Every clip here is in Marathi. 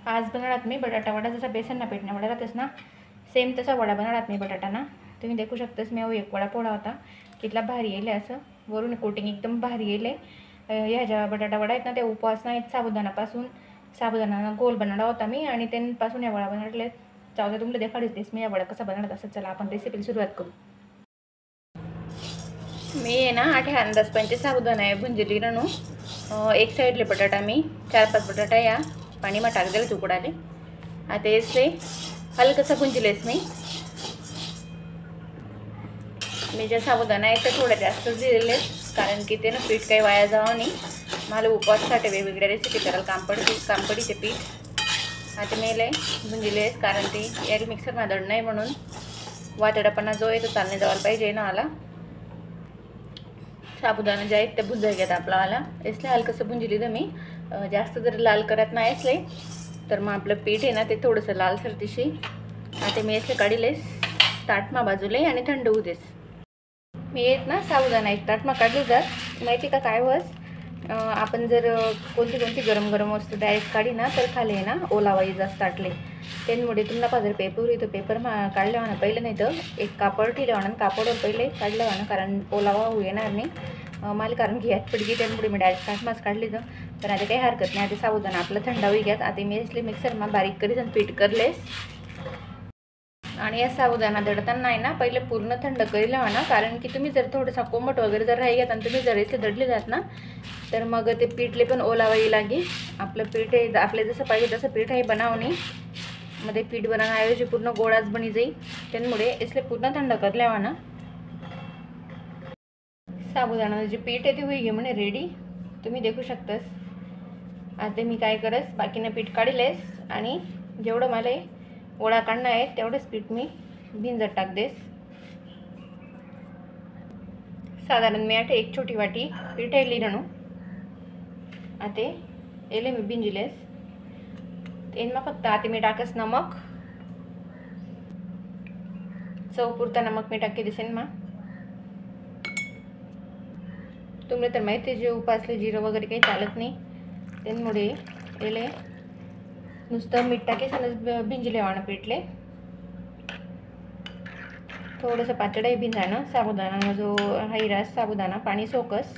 आज बनवणार मी बटाटा वडा, जसा बेसन ना पेटना वडा राहतेस ना सेम तसा वडा बनवणार मी बटाटाना। तुम्ही देखू शकतास मी एक वडा पोळा होता कितला भारी येले, असं वरून कोटिंग एकदम भारी येले। ह्या ज्या बटाटा वडा आहेत ना ते उपवास नाही साबुदाणापासून साबुदाणा गोल बनवला होता मी आणि त्यांपासून या वडा बनवले। जाऊ तुम्हाला देखाडतेस मी या वडा कसा बनवणार असं। चला आपण रेसिपीला सुरुवात करू। मी आहे ना 8-10 साबुदाणा आहे भुंजली रणू। एक साइडले बटाटा मी 4-5 बटाटा या पानी में टाक दिले उकड़ाले। आता इससे हल्का भुंजलेस मी जे साबुदाणा आहे ते थोडं जास्त दिलेले, कारण की ते ना पीठ काही वाया जावं नाही। मला उपवासासाठी वेगवेगळ्या रेसिपी करायला काम पडी ते पीठ आता मेले भुंजलेस, कारण ते यार मिक्सर मध्ये नाही म्हणून वातडपणा जो आहे तो चालणे जायला पाहिजे ना आला। साबुदाणा जे आहे ते भुंजाय घेत आपला आला, इसलिए हलकंसं भुंजली तर मी जास्त जर लाल करत नाही असले तर मग आपलं पीठ आहे ना ते थोडंसं लालसर दिशी। आता मी इसले काढलेस ताटमा बाजूले आणि थंड होऊ देस। मी येत ना साबुदाणा एक ताटमा काढली जात माहिती का काय वस, आपण जर कोणती गरम वस्तू डायरेक्ट काढी ना तर खाली आहे ना ओलावाई जास्त ताटले त्यामुळे तुम्हाला जर पेपर तो पेपर काढल्या ना पहिले, नाही तर एक कापड ठेवल्या ना कापडवर पहिले काढल्या ना, कारण ओलावा होऊ येणार नाही मला, कारण की यात पडगी त्यामुळे मी डायरेक्ट ताटमाच काढली तर आता काही हरकत नाही। आता साबुदाणा आपला थंड होई घ्यात। आता मी इसले मिक्सरमा बारीक करीत पीठ करलेस आणि या साबुदाणा दडताना आहे ना पहिले पूर्ण थंड करी लावा ना, कारण की तुम्ही जर थोडासा कोमट वगैरे जर राही घ्यात आणि तुम्ही जर इथे दडले जात ना तर मग ते पीठले पण ओलावाई लागे। आपलं पीठ आहे आपले जसं पाहिजे तसं पीठ आहे बनावणी मध्ये पीठ बनवण्याऐवजी पूर्ण गोळाच बनी जाई, त्यामुळे इसले पूर्ण थंड कर लावा ना। साबुदाणा जे पीठ आहे ते होई गे म्हणे रेडी, तुम्ही देखू शकतास। आता मी काय करस बाकीने पीठ काढलेस आणि जेवढं मला वडा काढणं आहे तेवढंच पीठ मी भिंजत टाक देस। साधारण मी आठ एक छोटी वाटी पीठ आहे रणू आता येले मी भिंजलेस इनमा फक्त आता मी टाकस नमक, चवपुरता नमक मी टाके दिसेन मा। तुम्हाला तर माहिती जे उपासले जिरं वगैरे काही चालत नाही त्यामुळे येले नुसतं मीठ टाके सनच भिंजले वाणं पीठले। थोडंसं पातळ भिंजाणं साबुदाणा जो हाई रास साबुदाणा पाणी सोकस,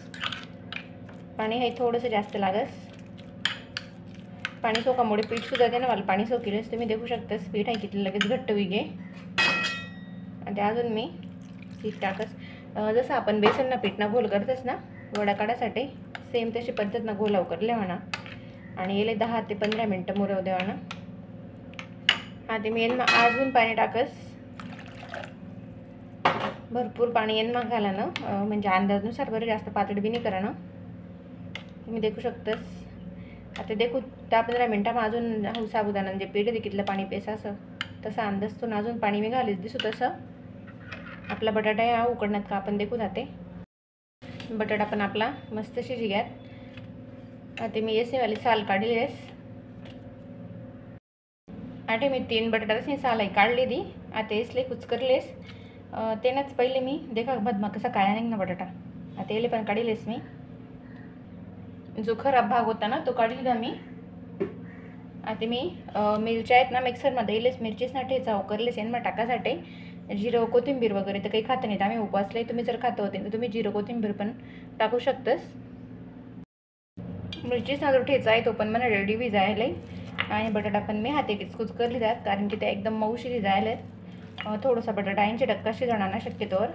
पाणी हाई थोडंसं जास्त लागस। पाणी सोकामुळे पीठ सुद्धा ते ना मला पाणी सोकिलच, तुम्ही देखू शकतास पीठ आहे किती लगेच घट्ट होई गे। आता अजून मी पीठ टाकस जसं आपण बेसन ना पीठ ना घोल करतस ना वडा काढासाठी सेम तशी पद्धत ना घोलाव करले म्हणा आणि येले 10 ते 15 मिनिटं मुरव देवाना। आता मी यांना अजून पाणी टाकस, भरपूर पाणी यांना घाला ना, म्हणजे अंदाजानुसार बरं जास्त पातळ बी नाही करा ना। तुम्ही देखू शकतास आता देखू 10-15 मिनिटांमा अजून हो साबुदाणा जे पीठ आहे कितलं पाणी पेसा असं तसा अंदाज तो अजून पाणी मी घालीस दिसू तसं आपला बटाटा या उकडण्यात का आपण देखू जाते। बटाटा पण आपला मस्त शिजी घ्यात। आता मी येसे वाली साल काढलेस आटे मी 3 बटाटाची साल आहे काढली दी। आता इसले कुच करलेस तेनाच पहिले मी देखा बदमा कसा काळा निघना बटाटा आता येले पण काढलेस मी, जो खराब भाग होता ना तो काढलेला मी। आता मी मिरच्या आहेत ना मिक्सरमध्ये येलेस मिरचीच ना ठेचा करलेस यांना टाकासाठी जिरं कोथिंबीर वगैरे तर काही खात नाहीत आम्ही उपवासले, तुम्ही जर खात होते तर तुम्ही जिरं कोथिंबीर पण टाकू शकतास। मिरचीचा जो ठेचा आहे तो पण मला रेडी बी जायला आणि बटाटा पण मी हाते किचकुच करली जात, कारण की ते एकदम मऊशी जायला थोडासा बटाटा 80% शिजणार ना शक्यतोवर।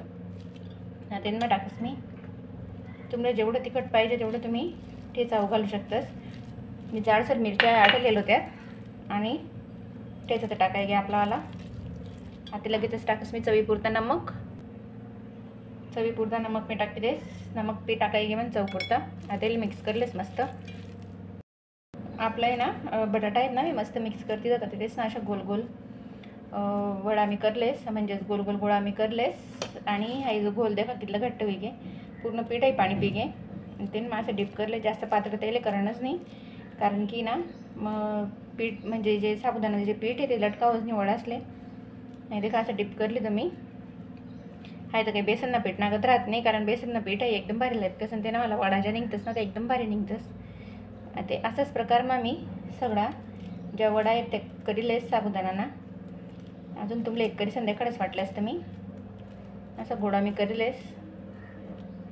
आता यांना टाकस मी, तुम्हाला जेवढं तिखट पाहिजे तेवढं तुम्ही ठेचा घालू शकतास। मी जाडसर मिरच्या आटलेलो त्यात आणि ठेचा तर टाकाय घ्या आपला आला। आता लगेचच टाकस मी चवीपुरता नमक मी टाकते देस, नमक ते टाकाय घे मग चवपुरता। आता याला मिक्स करलेस मस्त आपलं आहे ना बटाटा आहेत ना मी मस्त मिक्स करते जातात तेच ना अशा गोल गोल वडा मी करलेस, म्हणजेच गोल गोल गोळा मी करलेस आणि हा जो गोल देखा कितलं घट्ट होई गे पूर्ण पीठ आहे पाणी पी गे ते मग असं डिप करले। जास्त पातळ त्याला करणंच नाही, कारण की ना मग पीठ म्हणजे जे साबुदाण्याचे जे पीठ आहे ते लटकावच नाही वडा असले नाही देखा असं डिप करली तर मी हाय तर काही बेसनना पीठ नागत राहत नाही, कारण बेसनना पीठ आहे एकदम भारी लागत कसं ते ना मला वडा ज्या निघतस ना ते एकदम भारी निघतस। आता असाच प्रकार मग मी सगळा ज्या वडा आहेत ते करीलेस साबुदाणा अजून तुमले एक करी संध्याकाळच वाटलं असतं मी असा गोडा मी करीलेस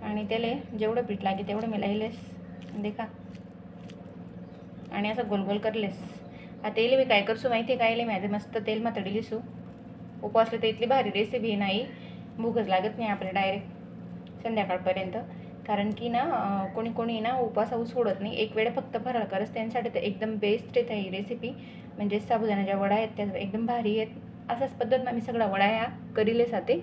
आणि त्याला जेवढं पीठ लागे तेवढं मी लाईलेस देखा आणि असं गोल गोल करलेस. आता तेल मी काय करसू माहिती आहे काय माझे मस्त तेल मातडी लिसू उपवासला तर इतली भारी रेसिपी नाही भूकच लागत नाही आपल्या डायरेक्ट संध्याकाळपर्यंत कारण की ना कोणी कोणी ना उपवास सोडत नाही एक वेळ फक्त फराळ करस त्यांच्यासाठी तर एकदम बेस्ट आहे ही रेसिपी म्हणजे साबुदाण्याच्या वडा आहेत त्या एकदम भारी आहेत अशाच पद्धतीनं मी सगळा वडा या करीले जाते.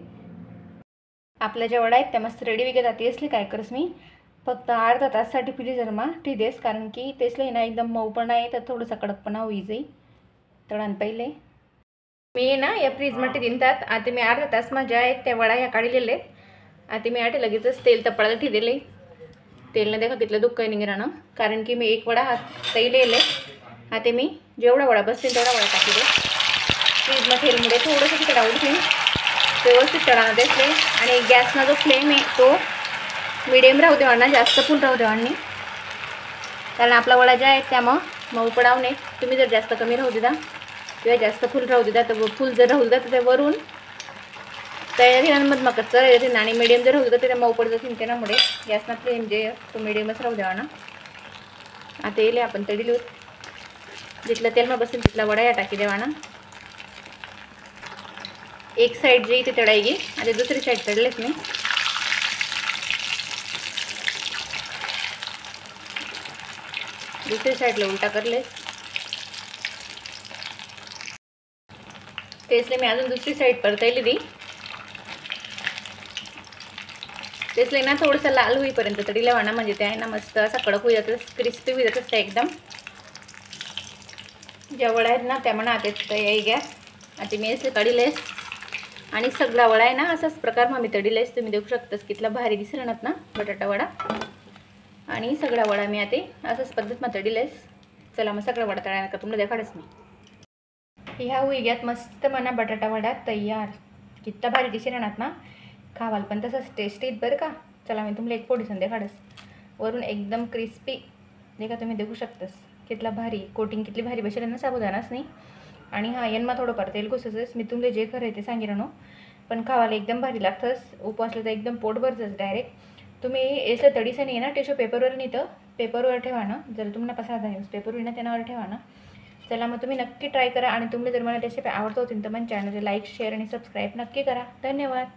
आपल्या ज्या वडा आहेत त्या मस्त रेडी विकत जाते असली काय करस मी फक्त अर्धा ताससाठी फ्रीजरमा ठी देस कारण की तेसले ना एकदम मऊ पण आहे तर थोडंसं कडकपणा होई जाई तळण पहिले मी ना या फ्रीजमध्ये दिनतात आता मी अर्धा तास माझ्या आहेत त्या वडा या काढलेले आता मी आटे लगेचच तेल तपळायला ठेवले तेलनं देखा कितलं दुःख आहे निघरानं कारण की मी एक वडा तैलेले आता मी जेवढा वडा बसतील तेवढा वडा टाकले फ्रीजमध्ये तेलमध्ये थोडंसं तिकडे उठून व्यवस्थित तळानं देसले आणि गॅसना जो फ्लेम आहे तो मीडियम राहू देवा ना जास्त फुल राहू देवा नाही कारण आपला वडा ज्या आहे त्यामुळं मऊ पडाव नाही तुम्ही जर जास्त कमी राहू देता किंवा जास्त फुल राहू देता तर फुल जर राहू देता तर ते वरून तयारीमध्ये मग कच्चा येतील आणि मीडियम जर राहू देता ते मऊ पडत जातील त्यामुळे गॅसना फ्लेम जे तो मीडियमच राहू देवा ना. आता येईल आपण तळील जिथलं तेल मग बसेल तिथला वडा या टाकी देवा ना एक साईड जी ती तळायगी आणि दुसरी साईड तळलेच मी दुसरी साईडला उलटा करले तेसले मी अजून दुसरी साईड परतायली दी तेसले ना थोडंसं लाल होईपर्यंत तळीला वाणा म्हणजे ते आहे ना मस्त असा कडक होई जातं क्रिस्पी होई जातं एकदम ज्या वडा आहेत ना त्या म्हणा आता याई गॅस आता मी असले तळीलेस आणि सगळा वडा आहे ना असाच प्रकार मग मी तळीलेस तुम्ही देऊ शकतास कितला भारी दिसणार ना बटाटा वडा आणि सगळा वडा मी आता असाच पद्धत मग तळीलेस. चला मग सगळा वडा तळायला का तुम्हाला देखाडच नाही ह्या होई गॅत मस्त म्हणा बटाटा वडा तयार कित्ता भारी दिसणार ना खावाल पण तसंच टेस्ट येत बरं का. चला मी तुम्हाला एक फोडी देखाडस वरून एकदम क्रिस्पी देखा तुम्ही देऊ शकतास कितला भारी कोटिंग कितली भारी बसेल ना साबुदाणाच नाही आणि हा यांना थोडं परतेल घुसच मी तुमले जे खरं आहे ते सांगितलं पण खावाला एकदम भारी लागतंच उपवासला तर एकदम पोट भरतंच डायरेक्ट तुम्ही याचं तडीचं नाही ना टेशो पेपरवर नाही तर पेपरवर ठेवा ना जर तुम्हाला पसंत आहे पेपरवर ना त्यावर ठेवा ना. चला मग तुम्ही नक्की ट्राय करा आणि तुम्ही जर मला रेसिपी आवडत होती तर मग चॅनलला लाईक शेअर आणि सबस्क्राईब नक्की करा. धन्यवाद.